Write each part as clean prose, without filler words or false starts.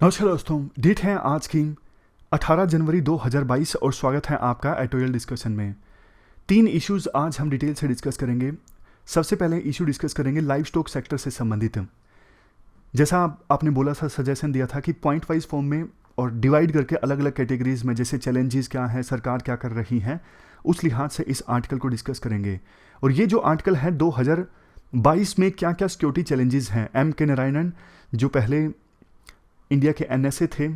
नमस्कार दोस्तों, डेट है आज की 18 जनवरी 2022 और स्वागत है आपका एडिटोरियल डिस्कशन में। 3 इश्यूज आज हम डिटेल से डिस्कस करेंगे। सबसे पहले इशू डिस्कस करेंगे लाइव स्टॉक सेक्टर से संबंधित। जैसा आपने बोला था, सजेशन दिया था कि पॉइंट वाइज फॉर्म में और डिवाइड करके अलग अलग कैटेगरीज में, जैसे चैलेंजेस क्या है, सरकार क्या कर रही है, उस लिहाज से इस आर्टिकल को डिस्कस करेंगे। और ये जो आर्टिकल है 2022 में क्या क्या सिक्योरिटी चैलेंजेस हैं, एम के नारायणन जो पहले इंडिया के एनएसए थे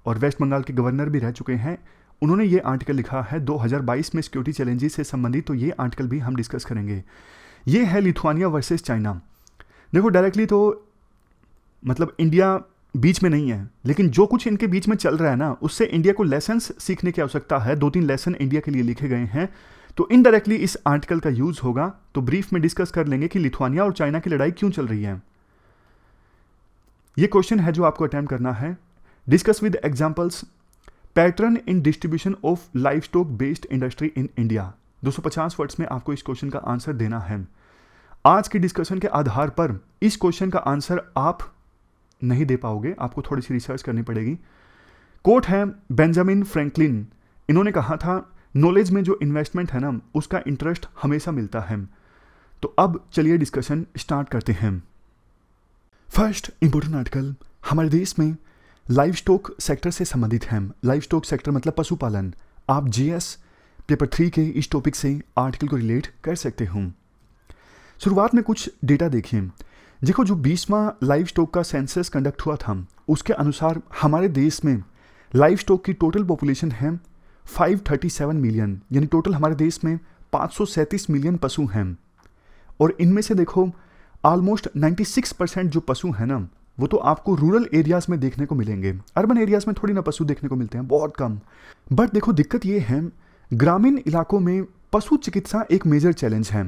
और वेस्ट बंगाल के गवर्नर भी रह चुके हैं, उन्होंने ये आर्टिकल लिखा है 2022 में सिक्योरिटी चैलेंजेस से संबंधित। तो ये आर्टिकल भी हम डिस्कस करेंगे। ये है लिथुआनिया वर्सेस चाइना। देखो, डायरेक्टली तो मतलब इंडिया बीच में नहीं है, लेकिन जो कुछ इनके बीच में चल रहा है ना, उससे इंडिया को लेसन्स सीखने की आवश्यकता है। 2-3 लेसन इंडिया के लिए लिखे गए हैं, तो इनडायरेक्टली इस आर्टिकल का यूज होगा। तो ब्रीफ में डिस्कस कर लेंगे कि लिथुआनिया और चाइना की लड़ाई क्यों चल रही है। ये क्वेश्चन है जो आपको अटेम्प्ट करना है। Discuss with examples pattern in distribution of live stock based industry in India. 250 words में आपको इस क्वेश्चन का आंसर देना है। आज की डिस्कशन के आधार पर इस क्वेश्चन का आंसर आप नहीं दे पाओगे, आपको थोड़ी सी रिसर्च करनी पड़ेगी। कोट है बेंजामिन फ्रैंकलिन, इन्होंने कहा था नॉलेज में जो इन्वेस्टमेंट है ना, उसका इंटरेस्ट हमेशा मिलता है। तो अब चलिए डिस्कशन स्टार्ट करते हैं। फर्स्ट इंपॉर्टेंट आर्टिकल हमारे देश में लाइव स्टॉक सेक्टर से संबंधित है। लाइव स्टॉक सेक्टर मतलब पशुपालन। आप जीएस पेपर 3 के इस टॉपिक से आर्टिकल को रिलेट कर सकते हो। शुरुआत में कुछ डेटा देखिए। देखो, जो 20वां लाइव स्टॉक का सेंसस कंडक्ट हुआ था, उसके अनुसार हमारे देश में लाइव स्टॉक की टोटल पॉपुलेशन है 537 मिलियन, यानी टोटल हमारे देश में 537 मिलियन पशु हैं। और इनमें से देखो ऑलमोस्ट 96% जो पशु हैं ना, वो तो आपको रूरल एरियाज में देखने को मिलेंगे। अर्बन एरियाज में थोड़ी ना पशु देखने को मिलते हैं, बहुत कम। बट देखो, दिक्कत ये है, ग्रामीण इलाकों में पशु चिकित्सा एक मेजर चैलेंज है।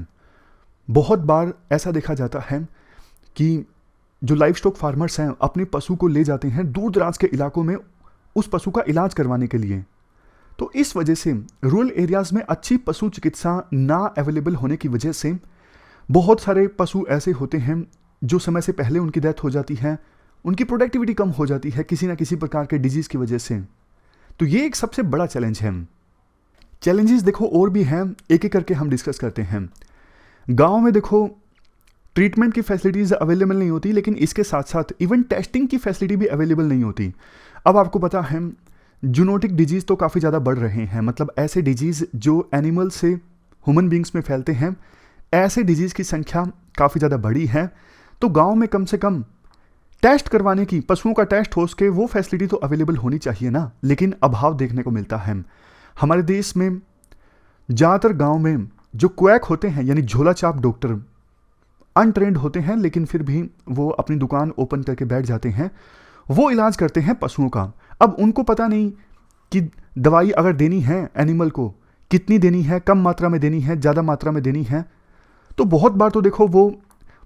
बहुत बार ऐसा देखा जाता है कि जो लाइव स्टॉक फार्मर्स हैं अपने पशु को ले जाते हैं दूर दराज के इलाकों में उस पशु का इलाज करवाने के लिए। तो इस वजह से रूरल एरियाज में अच्छी पशु चिकित्सा ना अवेलेबल होने की वजह से बहुत सारे पशु ऐसे होते हैं जो समय से पहले उनकी डेथ हो जाती है, उनकी प्रोडक्टिविटी कम हो जाती है किसी ना किसी प्रकार के डिजीज की वजह से। तो ये एक सबसे बड़ा चैलेंज है। चैलेंजेस देखो और भी हैं, एक एक करके हम डिस्कस करते हैं। गांव में देखो ट्रीटमेंट की फैसिलिटीज अवेलेबल नहीं होती, लेकिन इसके साथ साथ इवन टेस्टिंग की फैसिलिटी भी अवेलेबल नहीं होती। अब आपको पता है जूनोटिक डिजीज तो काफ़ी ज़्यादा बढ़ रहे हैं, मतलब ऐसे डिजीज जो एनिमल से ह्यूमन बींग्स में फैलते हैं, ऐसे डिजीज़ की संख्या काफ़ी ज़्यादा बड़ी है। तो गांव में कम से कम टेस्ट करवाने की, पशुओं का टेस्ट हो सके, वो फैसिलिटी तो अवेलेबल होनी चाहिए ना, लेकिन अभाव देखने को मिलता है। हमारे देश में ज़्यादातर गांव में जो क्वैक होते हैं, यानी झोला छाप डॉक्टर, अनट्रेंड होते हैं, लेकिन फिर भी वो अपनी दुकान ओपन करके बैठ जाते हैं, वो इलाज करते हैं पशुओं का। अब उनको पता नहीं कि दवाई अगर देनी है एनिमल को, कितनी देनी है, कम मात्रा में देनी है, ज़्यादा मात्रा में देनी है। तो बहुत बार तो देखो वो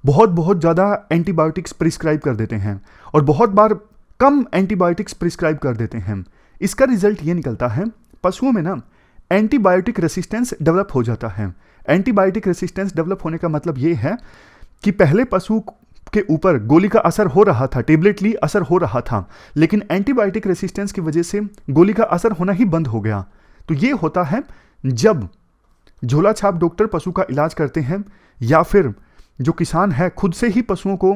बहुत ज़्यादा एंटीबायोटिक्स प्रिस्क्राइब कर देते हैं और बहुत बार कम एंटीबायोटिक्स प्रिस्क्राइब कर देते हैं। इसका रिजल्ट ये निकलता है पशुओं में ना एंटीबायोटिक रेसिस्टेंस डेवलप हो जाता है। एंटीबायोटिक रेसिस्टेंस डेवलप होने का मतलब ये है कि पहले पशु के ऊपर गोली का असर हो रहा था, टेबलेटली असर हो रहा था, लेकिन एंटीबायोटिक रेसिस्टेंस की वजह से गोली का असर होना ही बंद हो गया। तो ये होता है जब झोला छाप डॉक्टर पशु का इलाज करते हैं, या फिर जो किसान है खुद से ही पशुओं को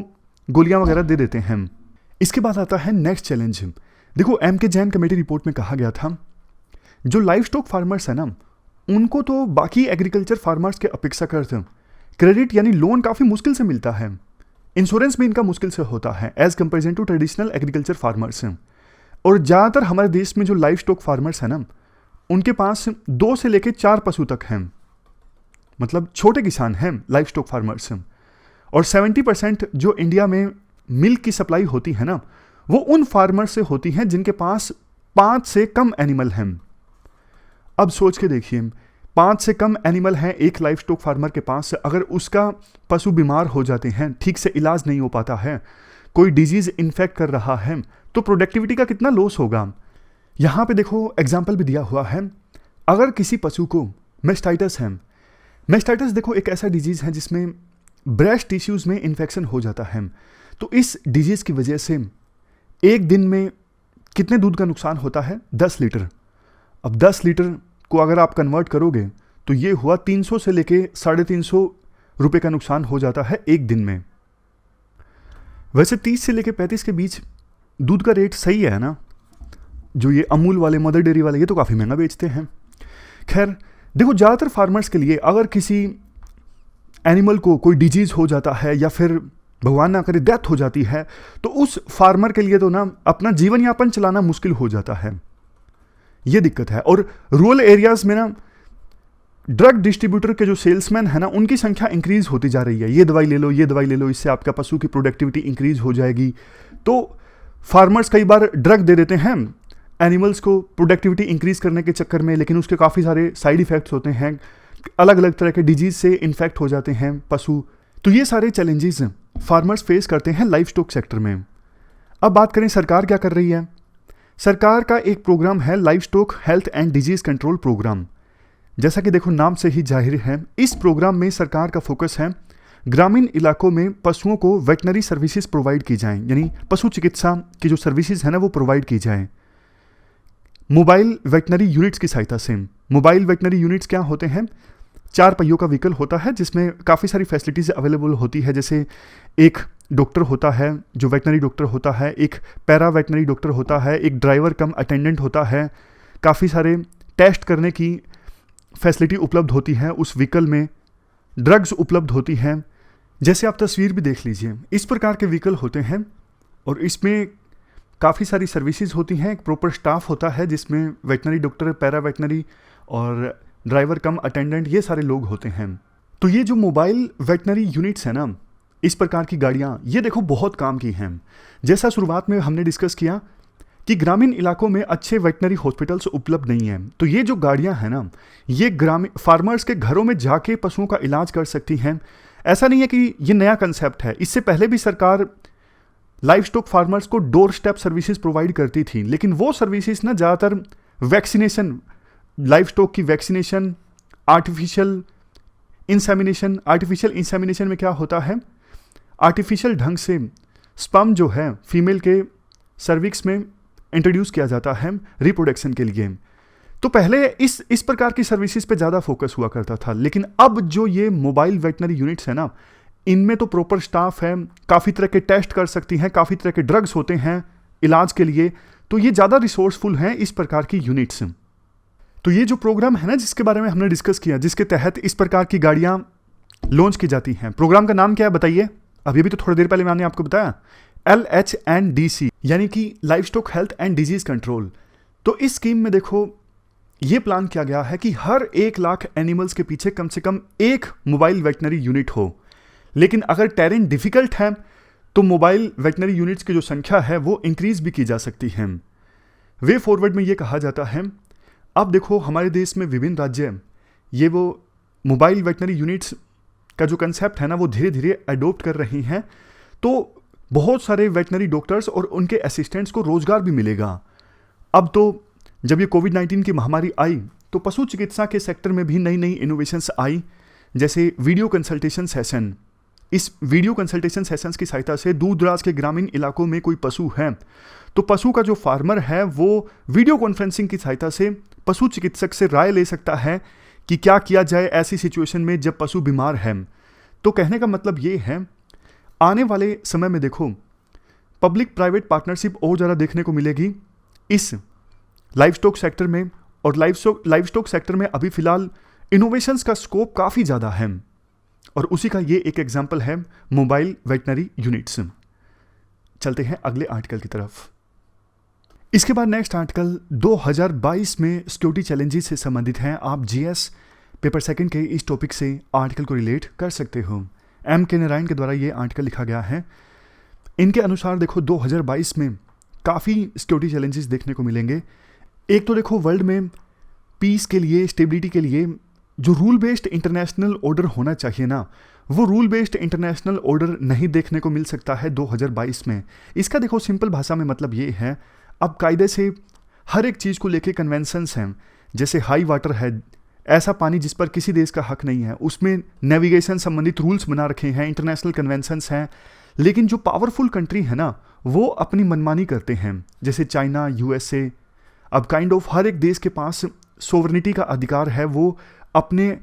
गोलियां वगैरह दे देते हैं। इसके बाद आता है नेक्स्ट चैलेंज। देखो, एम के जैन कमेटी रिपोर्ट में कहा गया था जो लाइव स्टॉक फार्मर्स है ना, उनको तो बाकी एग्रीकल्चर फार्मर्स के अपेक्षा करते क्रेडिट यानी लोन काफ़ी मुश्किल से मिलता है, इंश्योरेंस भी इनका मुश्किल से होता है as comparison to traditional agriculture farmers. और ज़्यादातर हमारे देश में जो लाइव स्टॉक फार्मर्स है ना, उनके पास 2 से लेकर 4 पशु तक हैं, मतलब छोटे किसान हैं लाइव स्टॉक फार्मर्स। और 70% जो इंडिया में मिल्क की सप्लाई होती है ना, वो उन फार्मर्स से होती हैं जिनके पास 5 से कम एनिमल हैं। अब सोच के देखिए, 5 से कम एनिमल हैं एक लाइव स्टॉक फार्मर के पास, अगर उसका पशु बीमार हो जाते हैं, ठीक से इलाज नहीं हो पाता है, कोई डिजीज इन्फेक्ट कर रहा है, तो प्रोडक्टिविटी का कितना लॉस होगा। यहाँ पे देखो एग्जाम्पल भी दिया हुआ है। अगर किसी पशु को मेस्टाइटिस है, मेस्टाइटिस देखो एक ऐसा डिजीज़ है जिसमें ब्रेस्ट टिश्यूज़ में इन्फेक्शन हो जाता है। तो इस डिजीज़ की वजह से एक दिन में कितने दूध का नुकसान होता है? 10 लीटर। अब 10 लीटर को अगर आप कन्वर्ट करोगे तो ये हुआ 300 से लेके 350 रुपये का नुकसान हो जाता है एक दिन में। वैसे 30 से लेके 35 के बीच दूध का रेट सही है ना। जो ये अमूल वाले, मदर डेयरी वाले, ये तो काफ़ी महंगा बेचते हैं। खैर देखो, ज़्यादातर फार्मर्स के लिए अगर किसी एनिमल को कोई डिजीज़ हो जाता है या फिर भगवान ना करे डेथ हो जाती है, तो उस फार्मर के लिए तो ना अपना जीवन यापन चलाना मुश्किल हो जाता है। ये दिक्कत है। और रूरल एरियाज में ना ड्रग डिस्ट्रीब्यूटर के जो सेल्समैन है ना, उनकी संख्या इंक्रीज होती जा रही है। ये दवाई ले लो, ये दवाई ले लो, इससे आपका पशु की प्रोडक्टिविटी इंक्रीज हो जाएगी। तो फार्मर्स कई बार ड्रग दे देते हैं एनिमल्स को प्रोडक्टिविटी इंक्रीज करने के चक्कर में, लेकिन उसके काफ़ी सारे साइड इफेक्ट्स होते हैं। अलग अलग तरह के डिजीज से इन्फेक्ट हो जाते हैं पशु। तो ये सारे चैलेंजेस फार्मर्स फेस करते हैं लाइव स्टॉक सेक्टर में। अब बात करें सरकार क्या कर रही है। सरकार का एक प्रोग्राम है livestock health and disease control programme. जैसा कि देखो नाम से ही जाहिर है, इस प्रोग्राम में सरकार का फोकस है ग्रामीण इलाकों में पशुओं को वेटनरी सर्विसेज प्रोवाइड की जाएं, यानी पशु चिकित्सा की जो सर्विसेज है ना वो प्रोवाइड की जाएं मोबाइल वेटनरी यूनिट्स की सहायता से। मोबाइल वेटनरी यूनिट्स क्या होते हैं? 4 पहियों का व्हीकल होता है जिसमें काफ़ी सारी फैसिलिटीज़ अवेलेबल होती है। जैसे एक डॉक्टर होता है जो वेटनरी डॉक्टर होता है, एक पैरा वेटनरी डॉक्टर होता है, एक ड्राइवर कम अटेंडेंट होता है, काफ़ी सारे टेस्ट करने की फैसिलिटी उपलब्ध होती है उस व्हीकल में, ड्रग्स उपलब्ध होती हैं। जैसे आप तस्वीर भी देख लीजिए, इस प्रकार के व्हीकल होते हैं और इसमें काफ़ी सारी सर्विसेज होती हैं। एक प्रॉपर स्टाफ होता है जिसमें वेटनरी डॉक्टर, पैरा वेटनरी और ड्राइवर कम अटेंडेंट, ये सारे लोग होते हैं। तो ये जो मोबाइल वेटनरी यूनिट्स है ना, इस प्रकार की गाड़ियाँ, ये देखो बहुत काम की हैं। जैसा शुरुआत में हमने डिस्कस किया कि ग्रामीण इलाकों में अच्छे वेटनरी हॉस्पिटल्स उपलब्ध नहीं हैं, तो ये जो गाड़ियाँ हैं ना, ये ग्रामीण फार्मर्स के घरों में जाके पशुओं का इलाज कर सकती हैं। ऐसा नहीं है कि ये नया कंसेप्ट है, इससे पहले भी सरकार लाइव स्टॉक फार्मर्स को डोर स्टेप सर्विसेज प्रोवाइड करती थी, लेकिन वो सर्विसेज ना ज़्यादातर वैक्सीनेशन, लाइव स्टॉक की वैक्सीनेशन, आर्टिफिशियल इंसेमिनेशन में क्या होता है, आर्टिफिशियल ढंग से स्पर्म जो है फीमेल के सर्विक्स में इंट्रोड्यूस किया जाता है रिप्रोडक्शन के लिए। तो पहले इस प्रकार की सर्विसेज पे ज़्यादा फोकस हुआ करता था, लेकिन अब जो ये मोबाइल वेटनरी यूनिट्स है ना, इनमें तो प्रॉपर स्टाफ है, काफ़ी तरह के टेस्ट कर सकती हैं, काफ़ी तरह के ड्रग्स होते हैं इलाज के लिए, तो ये ज़्यादा रिसोर्सफुल हैं इस प्रकार की यूनिट्स। तो ये जो प्रोग्राम है ना जिसके बारे में हमने डिस्कस किया, जिसके तहत इस प्रकार की गाड़ियाँ लॉन्च की जाती हैं, प्रोग्राम का नाम क्या है बताइए? अभी भी तो थोड़ी देर पहले मैंने आपको बताया, LHNDC, यानी कि live stock health and disease control. तो इस स्कीम में देखो ये प्लान किया गया है कि हर 1 लाख एनिमल्स के पीछे कम से कम एक मोबाइल वेटनरी यूनिट हो। लेकिन अगर टेरेन डिफिकल्ट है तो मोबाइल वेटनरी यूनिट्स की जो संख्या है वो इंक्रीज भी की जा सकती है। वे फॉरवर्ड में ये कहा जाता है, अब देखो हमारे देश में विभिन्न राज्य ये वो मोबाइल वेटनरी यूनिट्स का जो कंसेप्ट है ना वो धीरे धीरे अडोप्ट कर रही हैं, तो बहुत सारे वेटनरी डॉक्टर्स और उनके असिस्टेंट्स को रोजगार भी मिलेगा। अब तो जब ये कोविड-19 की महामारी आई तो पशु चिकित्सा के सेक्टर में भी नई नई इनोवेशंस आई, जैसे वीडियो कंसल्टेशन सेशन। इस वीडियो कंसल्टेशन सेशंस की सहायता से दूर दराज के ग्रामीण इलाकों में कोई पशु है तो पशु का जो फार्मर है वो वीडियो कॉन्फ्रेंसिंग की सहायता से पशु चिकित्सक से राय ले सकता है कि क्या किया जाए ऐसी सिचुएशन में जब पशु बीमार है। तो कहने का मतलब ये है, आने वाले समय में देखो पब्लिक प्राइवेट पार्टनरशिप और ज़्यादा देखने को मिलेगी इस लाइव स्टॉक सेक्टर में। और लाइव स्टॉक सेक्टर में अभी फिलहाल इनोवेशंस का स्कोप काफ़ी ज़्यादा है और उसी का ये एक एग्जाम्पल है मोबाइल वेटनरी यूनिट्स। चलते हैं अगले आर्टिकल की तरफ। इसके बाद नेक्स्ट आर्टिकल 2022 में सिक्योरिटी चैलेंजेस से संबंधित है। आप जीएस पेपर सेकंड के इस टॉपिक से आर्टिकल को रिलेट कर सकते हो। M.K. नारायण के द्वारा ये आर्टिकल लिखा गया है। इनके अनुसार देखो 2022 में काफ़ी सिक्योरिटी चैलेंजेस देखने को मिलेंगे। एक तो देखो वर्ल्ड में पीस के लिए, स्टेबिलिटी के लिए जो रूल बेस्ड इंटरनेशनल ऑर्डर होना चाहिए ना, वो रूल बेस्ड इंटरनेशनल ऑर्डर नहीं देखने को मिल सकता है 2022 में। इसका देखो सिंपल भाषा में मतलब ये है, अब कायदे से हर एक चीज़ को लेके कन्वेंशंस हैं। जैसे हाई वाटर है, ऐसा पानी जिस पर किसी देश का हक नहीं है, उसमें नेविगेशन संबंधित रूल्स बना रखे हैं, इंटरनेशनल कन्वेंशंस हैं। लेकिन जो पावरफुल कंट्री है ना वो अपनी मनमानी करते हैं, जैसे चाइना, यूएसए। अब काइंड ऑफ हर एक देश के पास सोवरेनिटी का अधिकार है, वो अपने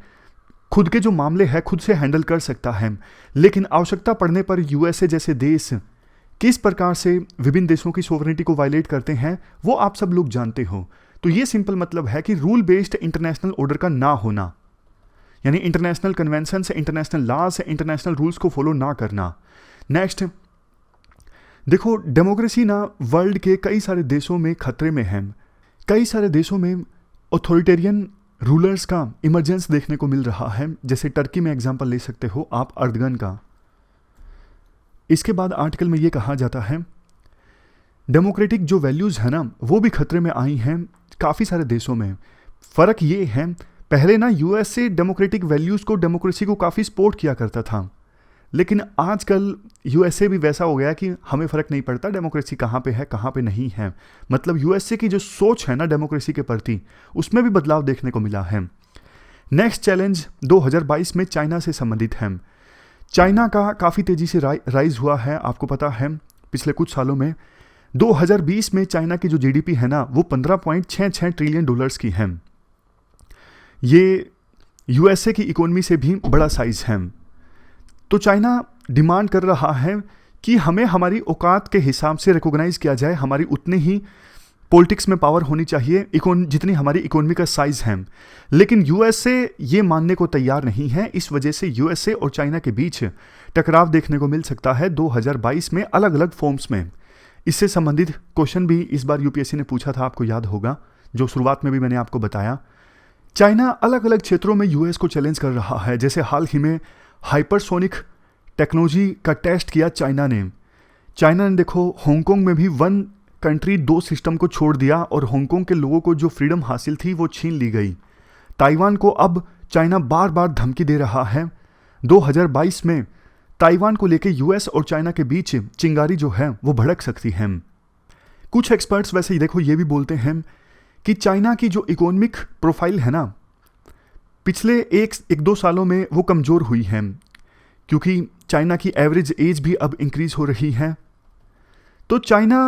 खुद के जो मामले हैं खुद से हैंडल कर सकता है। लेकिन आवश्यकता पड़ने पर यूएसए जैसे देश किस प्रकार से विभिन्न देशों की सोवरेनिटी को वायलेट करते हैं वो आप सब लोग जानते हो। तो ये सिंपल मतलब है कि रूल बेस्ड इंटरनेशनल ऑर्डर का ना होना, यानी इंटरनेशनल कन्वेंशन से, इंटरनेशनल लॉ से, इंटरनेशनल रूल्स को फॉलो ना करना। नेक्स्ट देखो, डेमोक्रेसी ना वर्ल्ड के कई सारे देशों में खतरे में है। कई सारे देशों में ऑथोरिटेरियन रूलर्स का इमरजेंस देखने को मिल रहा है, जैसे टर्की में एग्जांपल ले सकते हो आप अर्दगन का। इसके बाद आर्टिकल में ये कहा जाता है डेमोक्रेटिक जो वैल्यूज़ है ना वो भी खतरे में आई हैं काफ़ी सारे देशों में। फ़र्क ये है, पहले ना यूएसए डेमोक्रेटिक वैल्यूज़ को, डेमोक्रेसी को काफ़ी सपोर्ट किया करता था, लेकिन आजकल यूएसए भी वैसा हो गया कि हमें फ़र्क नहीं पड़ता डेमोक्रेसी कहाँ पे है कहाँ पे नहीं है। मतलब यूएसए की जो सोच है ना डेमोक्रेसी के प्रति, उसमें भी बदलाव देखने को मिला है। नेक्स्ट चैलेंज 2022 में चाइना से संबंधित है। चाइना का काफ़ी तेज़ी से राइज हुआ है, आपको पता है पिछले कुछ सालों में। 2020 में चाइना की जो जीडीपी है ना वो 15.66 ट्रिलियन डॉलर्स की है। ये यूएसए की इकोनॉमी से भी बड़ा साइज है। तो चाइना डिमांड कर रहा है कि हमें हमारी औकात के हिसाब से रिकॉग्नाइज किया जाए, हमारी उतनी ही पॉलिटिक्स में पावर होनी चाहिए जितनी हमारी इकोनॉमी का साइज है। लेकिन यूएसए ये मानने को तैयार नहीं है। इस वजह से यूएसए और चाइना के बीच टकराव देखने को मिल सकता है 2022 में अलग अलग फॉर्म्स में। इससे संबंधित क्वेश्चन भी इस बार यूपीएससी ने पूछा था, आपको याद होगा, जो शुरुआत में भी मैंने आपको बताया। चाइना अलग अलग क्षेत्रों में यूएस को चैलेंज कर रहा है, जैसे हाल ही में हाइपरसोनिक टेक्नोलॉजी का टेस्ट किया चाइना ने देखो हांगकांग में भी वन कंट्री दो सिस्टम को छोड़ दिया और हांगकांग के लोगों को जो फ्रीडम हासिल थी वो छीन ली गई। ताइवान को अब चाइना बार बार धमकी दे रहा है। 2022 में ताइवान को लेकर यूएस और चाइना के बीच चिंगारी जो है वो भड़क सकती है। कुछ एक्सपर्ट्स वैसे देखो ये भी बोलते हैं कि चाइना की जो इकोनॉमिक प्रोफाइल है ना पिछले एक दो सालों में वो कमज़ोर हुई है, क्योंकि चाइना की एवरेज एज भी अब इंक्रीज हो रही है। तो चाइना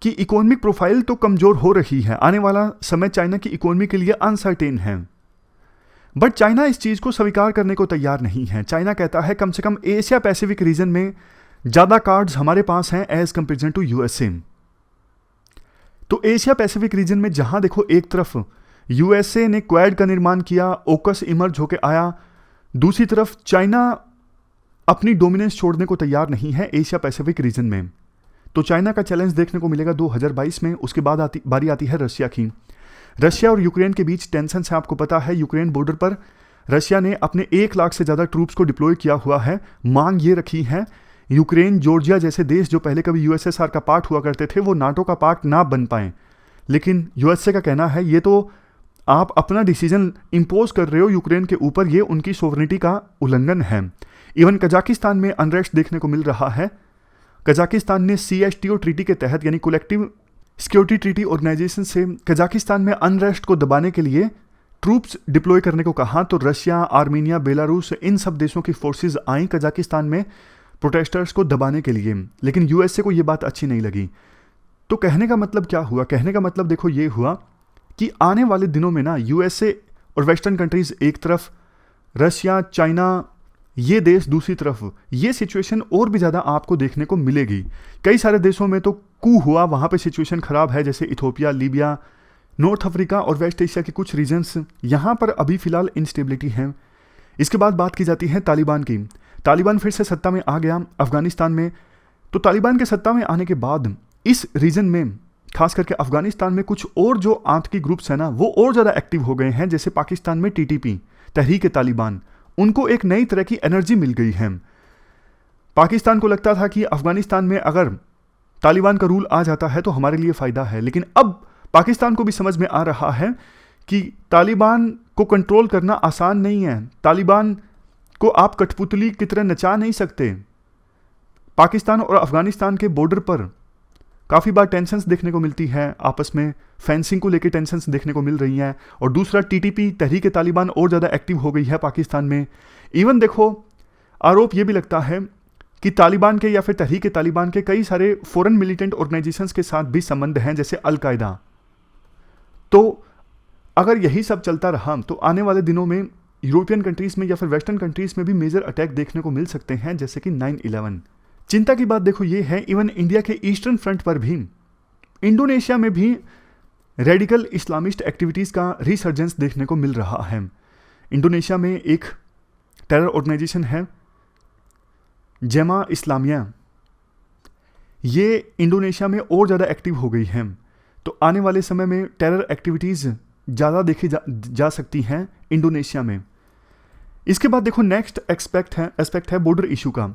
की इकोनॉमिक प्रोफाइल तो कमज़ोर हो रही है। आने वाला समय चाइना की इकोनॉमी के लिए अनसर्टेन है, बट चाइना इस चीज़ को स्वीकार करने को तैयार नहीं है। चाइना कहता है कम से कम एशिया पैसिफिक रीजन में ज़्यादा कार्ड्स हमारे पास हैं एज कंपेरिजन टू यूएसए। तो एशिया पैसिफिक रीजन में जहां देखो एक तरफ यूएसए ने क्वाड का निर्माण किया, ओकस इमर्ज होकर आया, दूसरी तरफ चाइना अपनी डोमिनेंस छोड़ने को तैयार नहीं है एशिया पैसिफिक रीजन में। तो चाइना का चैलेंज देखने को मिलेगा 2022 में। उसके बाद बारी आती है रशिया की। रशिया और यूक्रेन के बीच टेंशन है, आपको पता है। यूक्रेन बॉर्डर पर रशिया ने अपने 1 लाख से ज़्यादा ट्रूप्स को डिप्लॉय किया हुआ है। मांग ये रखी है यूक्रेन, जॉर्जिया जैसे देश जो पहले कभी यूएसएसआर का पार्ट हुआ करते थे वो नाटो का पार्ट ना बन पाए। लेकिन यूएसए का कहना है ये तो आप अपना डिसीजन इम्पोज कर रहे हो यूक्रेन के ऊपर, ये उनकी सोवरेनिटी का उल्लंघन है। इवन कजाकिस्तान में अनरेस्ट देखने को मिल रहा है। कजाकिस्तान ने CSTO ट्रीटी के तहत यानी कलेक्टिव सिक्योरिटी ट्रीटी ऑर्गेनाइजेशन से कजाकिस्तान में अनरेस्ट को दबाने के लिए ट्रूप्स डिप्लॉय करने को कहा। तो रशिया, आर्मीनिया, बेलारूस इन सब देशों की फोर्सेस आई कजाकिस्तान में प्रोटेस्टर्स को दबाने के लिए, लेकिन यूएसए को ये बात अच्छी नहीं लगी। तो कहने का मतलब क्या हुआ? कहने का मतलब देखो ये हुआ कि आने वाले दिनों में ना यूएसए और वेस्टर्न कंट्रीज एक तरफ, रशिया, चाइना ये देश दूसरी तरफ, ये सिचुएशन और भी ज़्यादा आपको देखने को मिलेगी। कई सारे देशों में तो कू हुआ, वहाँ पे सिचुएशन ख़राब है, जैसे इथोपिया, लीबिया, नॉर्थ अफ्रीका और वेस्ट एशिया के कुछ रीजन्स, यहाँ पर अभी फ़िलहाल इंस्टेबिलिटी है। इसके बाद बात की जाती है तालिबान की। तालिबान फिर से सत्ता में आ गया अफ़गानिस्तान में। तो तालिबान के सत्ता में आने के बाद इस रीजन में खास करके अफ़गानिस्तान में कुछ और जो आतंकी ग्रुप्स हैं ना वो और ज़्यादा एक्टिव हो गए हैं। जैसे पाकिस्तान में TTP, तहरीक तालिबान, उनको एक नई तरह की एनर्जी मिल गई है। पाकिस्तान को लगता था कि अफ़गानिस्तान में अगर तालिबान का रूल आ जाता है तो हमारे लिए फ़ायदा है, लेकिन अब पाकिस्तान को भी समझ में आ रहा है कि तालिबान को कंट्रोल करना आसान नहीं है। तालिबान को आप कठपुतली की तरह नचा नहीं सकते। पाकिस्तान और अफ़गानिस्तान के बॉर्डर पर काफ़ी बार टेंशन्स देखने को मिलती है, आपस में फेंसिंग को लेकर टेंशन्स देखने को मिल रही हैं। और दूसरा TTP, तहरीक तालिबान और ज़्यादा एक्टिव हो गई है पाकिस्तान में। इवन देखो आरोप ये भी लगता है कि तालिबान के या फिर तहरीक तालिबान के कई सारे फॉरेन मिलिटेंट ऑर्गेनाइजेशंस के साथ भी संबंध हैं, जैसे अल-कायदा। तो अगर यही सब चलता रहा तो आने वाले दिनों में यूरोपियन कंट्रीज में या फिर वेस्टर्न कंट्रीज में भी मेजर अटैक देखने को मिल सकते हैं, जैसे कि 9/11। चिंता की बात देखो ये है, इवन इंडिया के ईस्टर्न फ्रंट पर भी, इंडोनेशिया में भी रेडिकल इस्लामिस्ट एक्टिविटीज़ का रिसर्जेंस देखने को मिल रहा है। इंडोनेशिया में एक टेरर ऑर्गेनाइजेशन है जमा इस्लामिया, ये इंडोनेशिया में और ज़्यादा एक्टिव हो गई है। तो आने वाले समय में टेरर एक्टिविटीज़ ज़्यादा देखी जा सकती हैं इंडोनेशिया में। इसके बाद देखो नेक्स्ट एस्पेक्ट है बॉर्डर इशू का।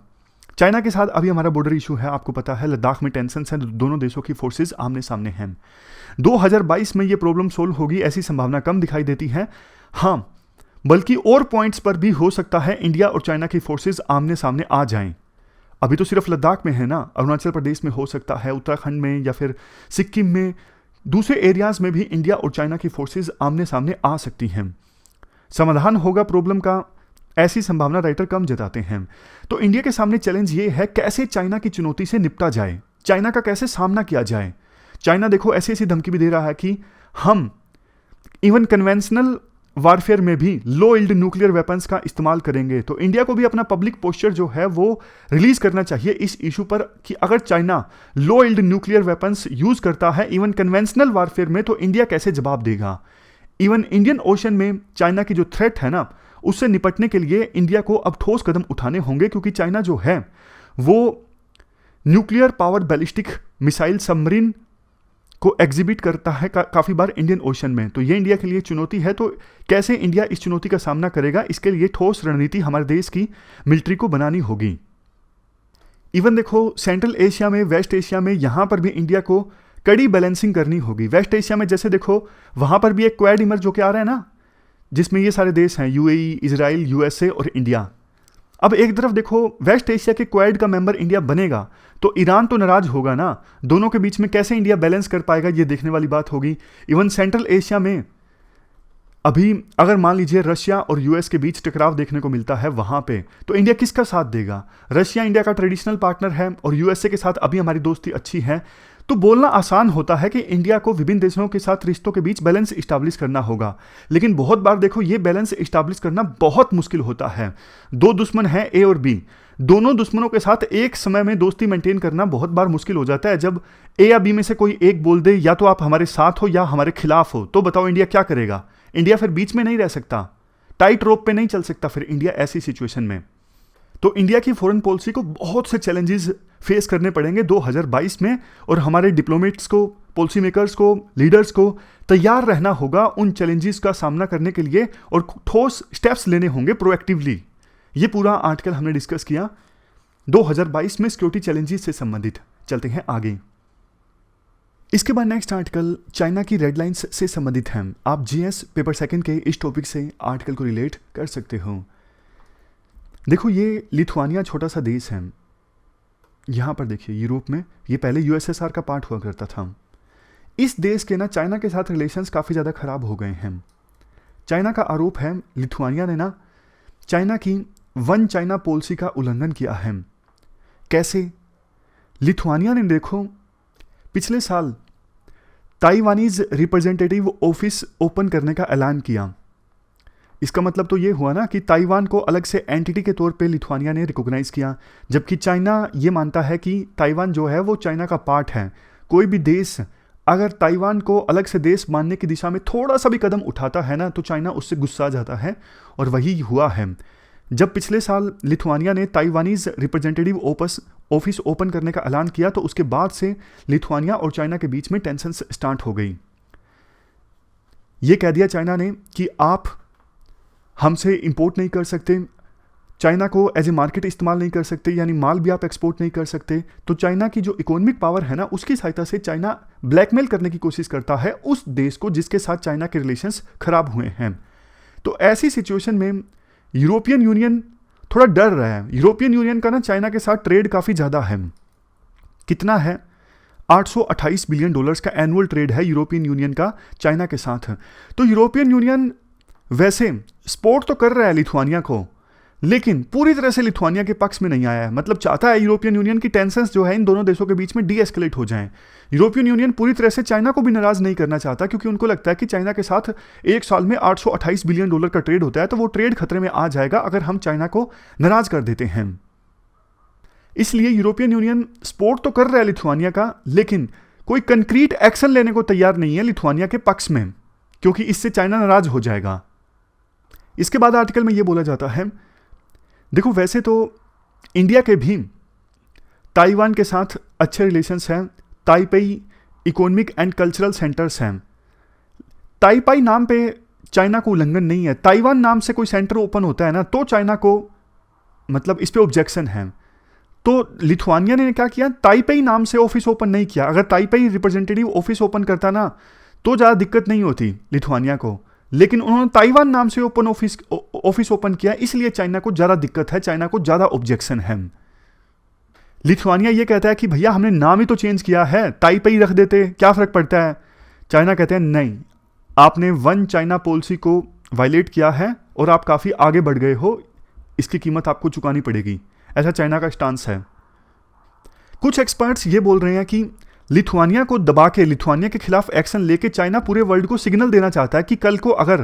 चाइना के साथ अभी हमारा बॉर्डर इशू है, आपको पता है लद्दाख में टेंशन है, दोनों देशों की फोर्सेस आमने सामने हैं। 2022 में ये प्रॉब्लम सोल्व होगी ऐसी संभावना कम दिखाई देती है। हाँ, बल्कि और पॉइंट्स पर भी हो सकता है इंडिया और चाइना की फोर्सेस आमने सामने आ जाएं। अभी तो सिर्फ लद्दाख में है ना, अरुणाचल प्रदेश में हो सकता है, उत्तराखंड में या फिर सिक्किम में, दूसरे एरियाज में भी इंडिया और चाइना की फोर्सेस आमने सामने आ सकती हैं। समाधान होगा प्रॉब्लम का, ऐसी संभावना राइटर कम जताते हैं। तो इंडिया के सामने चैलेंज ये है कैसे चाइना की चुनौती से निपटा जाए, चाइना का कैसे सामना किया जाए। चाइना देखो ऐसी ऐसी धमकी भी दे रहा है कि हम इवन कन्वेंशनल वारफेयर में भी लो यील्ड न्यूक्लियर वेपन्स का इस्तेमाल करेंगे। तो इंडिया को भी अपना पब्लिक पोस्चर जो है वो रिलीज करना चाहिए इस इशू पर कि अगर चाइना लो यील्ड न्यूक्लियर वेपन्स यूज करता है इवन कन्वेंशनल वारफेयर में, तो इंडिया कैसे जवाब देगा। इवन इंडियन ओशन में चाइना की जो थ्रेट है ना, उससे निपटने के लिए इंडिया को अब ठोस कदम उठाने होंगे, क्योंकि चाइना जो है वो nuclear power ballistic missile submarine को एग्जिबिट करता है काफ़ी बार इंडियन ओशन में। तो ये इंडिया के लिए चुनौती है। तो कैसे इंडिया इस चुनौती का सामना करेगा, इसके लिए ठोस रणनीति हमारे देश की मिलिट्री को बनानी होगी। इवन देखो सेंट्रल एशिया में, वेस्ट एशिया में, यहाँ पर भी इंडिया को कड़ी बैलेंसिंग करनी होगी। वेस्ट एशिया में जैसे देखो वहाँ पर भी एक क्वाड इमर्ज होकर आ रहा है ना, जिसमें ये सारे देश हैं, यूएई, इजराइल, यूएसए और इंडिया। अब एक तरफ देखो वेस्ट एशिया के क्वाड का मेंबर इंडिया बनेगा तो ईरान तो नाराज होगा ना, दोनों के बीच में कैसे इंडिया बैलेंस कर पाएगा, ये देखने वाली बात होगी। इवन सेंट्रल एशिया में अभी अगर मान लीजिए रशिया और यूएस के बीच टकराव देखने को मिलता है वहां पे, तो इंडिया किसका साथ देगा। रशिया इंडिया का ट्रेडिशनल पार्टनर है और यूएसए के साथ अभी हमारी दोस्ती अच्छी है। तो बोलना आसान होता है कि इंडिया को विभिन्न देशों के साथ रिश्तों के बीच बैलेंस इस्टेब्लिश करना होगा, लेकिन बहुत बार देखो ये बैलेंस इस्टेब्लिश करना बहुत मुश्किल होता है। दो दुश्मन हैं ए और बी, दोनों दुश्मनों के साथ एक समय में दोस्ती मेंटेन करना बहुत बार मुश्किल हो जाता है। जब ए या बी में से कोई एक बोल दे या तो आप हमारे साथ हो या हमारे खिलाफ हो, तो बताओ इंडिया क्या करेगा। इंडिया फिर बीच में नहीं रह सकता, टाइट रोप पे नहीं चल सकता फिर इंडिया ऐसी सिचुएशन में। तो इंडिया की फॉरेन पॉलिसी को बहुत से चैलेंजेस फेस करने पड़ेंगे 2022 में, और हमारे डिप्लोमेट्स को, पॉलिसी मेकर्स को, लीडर्स को तैयार रहना होगा उन चैलेंजेस का सामना करने के लिए और ठोस स्टेप्स लेने होंगे प्रोएक्टिवली। ये पूरा आर्टिकल हमने डिस्कस किया 2022 में सिक्योरिटी चैलेंजेस से संबंधित। चलते हैं आगे। इसके बाद नेक्स्ट आर्टिकल चाइना की रेड लाइंस से संबंधित है। आप जीएस पेपर सेकंड के इस टॉपिक से आर्टिकल को रिलेट कर सकते हो। देखो ये लिथुआनिया छोटा सा देश है, यहाँ पर देखिए यूरोप में, ये पहले यूएसएसआर का पार्ट हुआ करता था। इस देश के ना चाइना के साथ रिलेशंस काफ़ी ज़्यादा खराब हो गए हैं। चाइना का आरोप है लिथुआनिया ने ना चाइना की वन चाइना पॉलिसी का उल्लंघन किया है। कैसे? लिथुआनिया ने देखो पिछले साल ताइवानीज रिप्रेजेंटेटिव ऑफिस ओपन करने का ऐलान किया। इसका मतलब तो ये हुआ ना कि ताइवान को अलग से एंटिटी के तौर पे लिथुआनिया ने रिकॉग्नाइज किया, जबकि चाइना ये मानता है कि ताइवान जो है वो चाइना का पार्ट है। कोई भी देश अगर ताइवान को अलग से देश मानने की दिशा में थोड़ा सा भी कदम उठाता है ना, तो चाइना उससे गुस्सा जाता है, और वही हुआ है। जब पिछले साल लिथुआनिया ने ताइवानीज रिप्रेजेंटेटिव ऑफिस ओपन करने का ऐलान किया, तो उसके बाद से लिथुआनिया और चाइना के बीच में टेंशन स्टार्ट हो गई। ये कह दिया चाइना ने कि आप हमसे इंपोर्ट नहीं कर सकते, चाइना को एज ए मार्केट इस्तेमाल नहीं कर सकते, यानी माल भी आप एक्सपोर्ट नहीं कर सकते। तो चाइना की जो इकोनॉमिक पावर है ना, उसकी सहायता से चाइना ब्लैकमेल करने की कोशिश करता है उस देश को जिसके साथ चाइना के रिलेशंस खराब हुए हैं। तो ऐसी सिचुएशन में यूरोपियन यूनियन थोड़ा डर रहा है। यूरोपियन यूनियन का ना चाइना के साथ ट्रेड काफ़ी ज़्यादा है। कितना है? $828 बिलियन का एनुअल ट्रेड है यूरोपियन यूनियन का चाइना के साथ। तो यूरोपियन यूनियन वैसे सपोर्ट तो कर रहा है लिथुआनिया को, लेकिन पूरी तरह से लिथुआनिया के पक्ष में नहीं आया है। मतलब चाहता है यूरोपियन यूनियन की टेंशंस जो है इन दोनों देशों के बीच में डी एस्केलेट हो जाएं। यूरोपियन यूनियन पूरी तरह से चाइना को भी नाराज नहीं करना चाहता, क्योंकि उनको लगता है कि चाइना के साथ एक साल में $828 बिलियन का ट्रेड होता है, तो वो ट्रेड खतरे में आ जाएगा अगर हम चाइना को नाराज कर देते हैं। इसलिए यूरोपियन यूनियन सपोर्ट तो कर रहा है लिथुआनिया का, लेकिन कोई कंक्रीट एक्शन लेने को तैयार नहीं है लिथुआनिया के पक्ष में, क्योंकि इससे चाइना नाराज हो जाएगा। इसके बाद आर्टिकल में यह बोला जाता है, देखो वैसे तो इंडिया के भी ताइवान के साथ अच्छे रिलेशंस हैं, Taipei economic and cultural centres हैं। ताइपाई नाम पे चाइना को उल्लंघन नहीं है, ताइवान नाम से कोई सेंटर ओपन होता है ना तो चाइना को मतलब इस पे ऑब्जेक्शन है। तो लिथुआनिया ने क्या किया, ताइपेई नाम से ऑफिस ओपन नहीं किया। अगर ताइपेई रिप्रेजेंटेटिव ऑफिस ओपन करता ना तो ज़्यादा दिक्कत नहीं होती लिथुआनिया को, लेकिन उन्होंने ताइवान नाम से ऑफिस ओपन किया, इसलिए चाइना को ज़्यादा दिक्कत है, चाइना को ज़्यादा ऑब्जेक्शन है। लिथुआनिया ये कहता है कि भैया हमने नाम ही तो चेंज किया है, ताइपेई रख देते क्या फ़र्क पड़ता है। चाइना कहते हैं नहीं, आपने वन चाइना पॉलिसी को वायलेट किया है और आप काफ़ी आगे बढ़ गए हो, इसकी कीमत आपको चुकानी पड़ेगी। ऐसा चाइना का स्टांस है। कुछ एक्सपर्ट्स ये बोल रहे हैं कि लिथुआनिया को दबा के लिथुआनिया के खिलाफ एक्शन लेके चाइना पूरे वर्ल्ड को सिग्नल देना चाहता है कि कल को अगर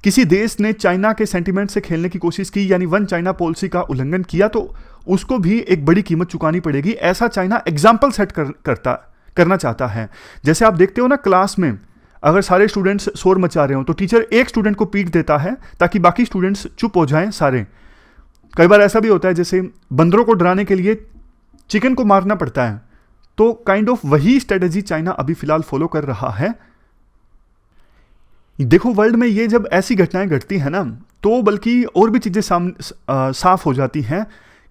किसी देश ने चाइना के सेंटीमेंट से खेलने की कोशिश की, यानी वन चाइना पॉलिसी का उल्लंघन किया, तो उसको भी एक बड़ी कीमत चुकानी पड़ेगी। ऐसा चाइना एग्जाम्पल सेट करना चाहता है। जैसे आप देखते हो ना, क्लास में अगर सारे स्टूडेंट्स शोर मचा रहे हो तो टीचर एक स्टूडेंट को पीट देता है ताकि बाकी स्टूडेंट्स चुप हो जाएं सारे। कई बार ऐसा भी होता है, जैसे बंदरों को डराने के लिए चिकन को मारना पड़ता है, तो काइंड ऑफ वही स्ट्रेटेजी चाइना अभी फिलहाल फॉलो कर रहा है। देखो वर्ल्ड में ये जब ऐसी घटनाएं घटती हैं ना, तो बल्कि और भी चीज़ें साफ हो जाती हैं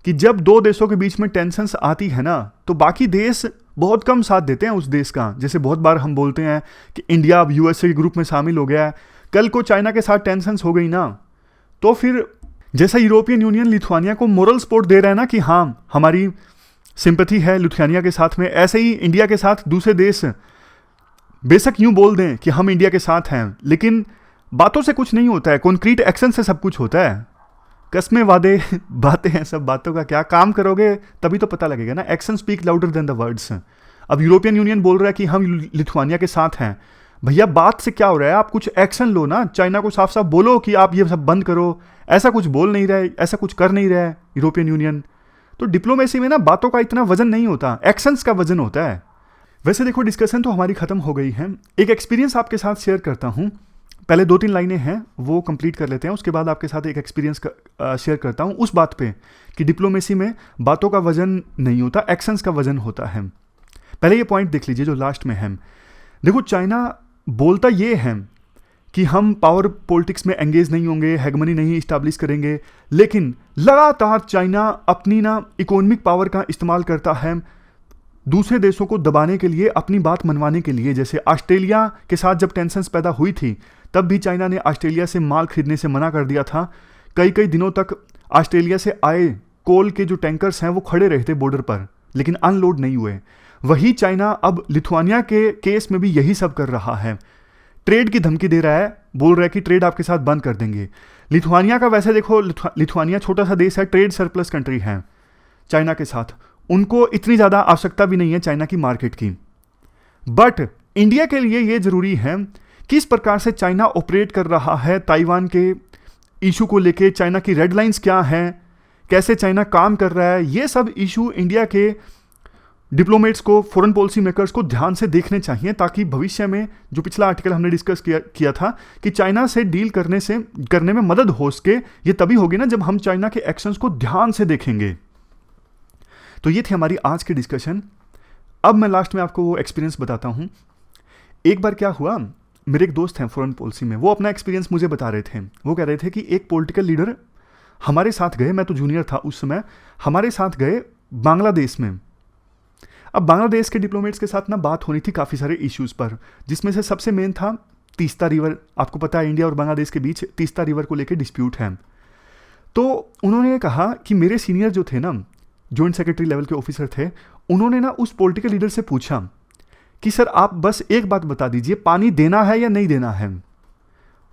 कि जब दो देशों के बीच में टेंशन्स आती है ना, तो बाकी देश बहुत कम साथ देते हैं उस देश का। जैसे बहुत बार हम बोलते हैं कि इंडिया अब यूएसए के ग्रुप में शामिल हो गया है, कल को चाइना के साथ टेंशन्स हो गई ना, तो फिर जैसा यूरोपियन यूनियन लिथुआनिया को मोरल सपोर्ट दे रहा है ना कि हाँ हमारी सिंपैथी है लिथुआनिया के साथ में, ऐसे ही इंडिया के साथ दूसरे देश बेशक यूं बोल दें कि हम इंडिया के साथ हैं, लेकिन बातों से कुछ नहीं होता है, कॉन्क्रीट एक्शन से सब कुछ होता है। कस्में वादे बातें हैं, सब बातों का क्या, काम करोगे तभी तो पता लगेगा ना। Action speak louder than the words. अब यूरोपियन यूनियन बोल रहा है कि हम लिथुआनिया के साथ हैं, भैया बात से क्या हो रहा है, आप कुछ एक्शन लो ना, चाइना को साफ साफ बोलो कि आप ये सब बंद करो। ऐसा कुछ बोल नहीं रहे, ऐसा कुछ कर नहीं रहा है यूरोपियन यूनियन। तो डिप्लोमेसी में ना बातों का इतना वजन नहीं होता, एक्शंस का वजन होता है। वैसे देखो डिस्कशन तो हमारी खत्म हो गई है, एक एक्सपीरियंस आपके साथ शेयर करता हूँ। पहले 2-3 लाइनें हैं वो कंप्लीट कर लेते हैं, उसके बाद आपके साथ एक एक्सपीरियंस शेयर करता हूँ उस बात पे कि डिप्लोमेसी में बातों का वजन नहीं होता, एक्शंस का वजन होता है। पहले ये पॉइंट देख लीजिए जो लास्ट में है। देखो चाइना बोलता ये है कि हम पावर पॉलिटिक्स में एंगेज नहीं होंगे, हेगमनी नहीं इस्टेब्लिश करेंगे, लेकिन लगातार चाइना अपनी ना इकोनॉमिक पावर का इस्तेमाल करता है दूसरे देशों को दबाने के लिए, अपनी बात मनवाने के लिए। जैसे ऑस्ट्रेलिया के साथ जब टेंशन्स पैदा हुई थी, तब भी चाइना ने ऑस्ट्रेलिया से माल खरीदने से मना कर दिया था। कई दिनों तक ऑस्ट्रेलिया से आए कोल के जो टैंकर्स हैं वो खड़े रहे थे बॉर्डर पर, लेकिन अनलोड नहीं हुए। वही चाइना अब लिथुआनिया के केस में भी यही सब कर रहा है, ट्रेड की धमकी दे रहा है, बोल रहा है कि ट्रेड आपके साथ बंद कर देंगे। लिथुआनिया का वैसे देखो लिथुआनिया छोटा सा देश है, ट्रेड सरप्लस कंट्री है चाइना के साथ, उनको इतनी ज़्यादा आवश्यकता भी नहीं है चाइना की मार्केट की। बट इंडिया के लिए ये ज़रूरी है किस प्रकार से चाइना ऑपरेट कर रहा है ताइवान के इशू को लेके, चाइना की रेड लाइंस क्या हैं, कैसे चाइना काम कर रहा है, ये सब इशू इंडिया के डिप्लोमेट्स को, फॉरेन पॉलिसी मेकर्स को ध्यान से देखने चाहिए, ताकि भविष्य में जो पिछला आर्टिकल हमने डिस्कस किया था कि चाइना से डील करने में मदद हो सके, ये तभी होगी ना जब हम चाइना के एक्शंस को ध्यान से देखेंगे। तो ये थी हमारी आज की डिस्कशन। अब मैं लास्ट में आपको वो एक्सपीरियंस बताता हूँ। एक बार क्या हुआ, मेरे एक दोस्त हैं फॉरेन पॉलिसी में, वो अपना एक्सपीरियंस मुझे बता रहे थे। वो कह रहे थे कि एक पॉलिटिकल लीडर हमारे साथ गए, मैं तो जूनियर था उस समय, हमारे साथ गए बांग्लादेश में। अब बांग्लादेश के डिप्लोमेट्स के साथ ना बात होनी थी काफ़ी सारे इश्यूज़ पर, जिसमें से सबसे मेन था तीस्ता रिवर। आपको पता है इंडिया और बांग्लादेश के बीच तीस्ता रिवर को लेकर डिस्प्यूट है। तो उन्होंने कहा कि मेरे सीनियर जो थे ना, जॉइंट सेक्रेटरी लेवल के ऑफिसर थे, उन्होंने ना उस पॉलिटिकल लीडर से पूछा कि सर आप बस एक बात बता दीजिए, पानी देना है या नहीं देना है।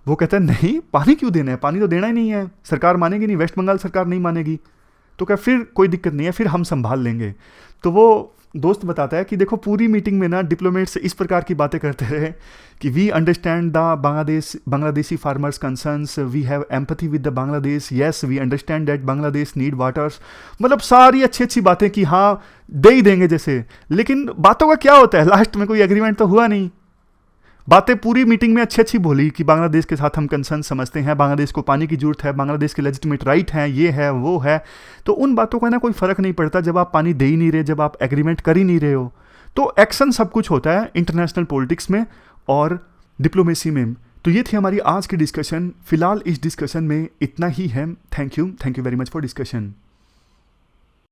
वो कहता है नहीं, पानी क्यों देना है, पानी तो देना ही नहीं है, सरकार मानेगी नहीं, वेस्ट बंगाल सरकार नहीं मानेगी। तो क्या फिर कोई दिक्कत नहीं है, फिर हम संभाल लेंगे। तो वो दोस्त बताता है कि देखो पूरी मीटिंग में ना डिप्लोमेट्स इस प्रकार की बातें करते रहे कि we understand the Bangladeshi farmers concerns, we have empathy with the Bangladesh, yes we understand that Bangladesh need waters. मतलब सारी अच्छी अच्छी बातें कि हाँ दे ही देंगे जैसे, लेकिन बातों का क्या होता है, लास्ट में कोई एग्रीमेंट तो हुआ नहीं। बातें पूरी मीटिंग में अच्छी अच्छी बोली कि बांग्लादेश के साथ हम कंसर्न समझते हैं, बांग्लादेश को पानी की जरूरत है, बांग्लादेश के लेजिटिमेट राइट हैं, ये है वो है। तो उन बातों का ना कोई फ़र्क नहीं पड़ता जब आप पानी दे ही नहीं रहे, जब आप एग्रीमेंट कर ही नहीं रहे हो। तो एक्शन सब कुछ होता है इंटरनेशनल पॉलिटिक्स में और डिप्लोमेसी में। तो ये थी हमारी आज की डिस्कशन। फिलहाल इस डिस्कशन में इतना ही है। Thank you very much for discussion.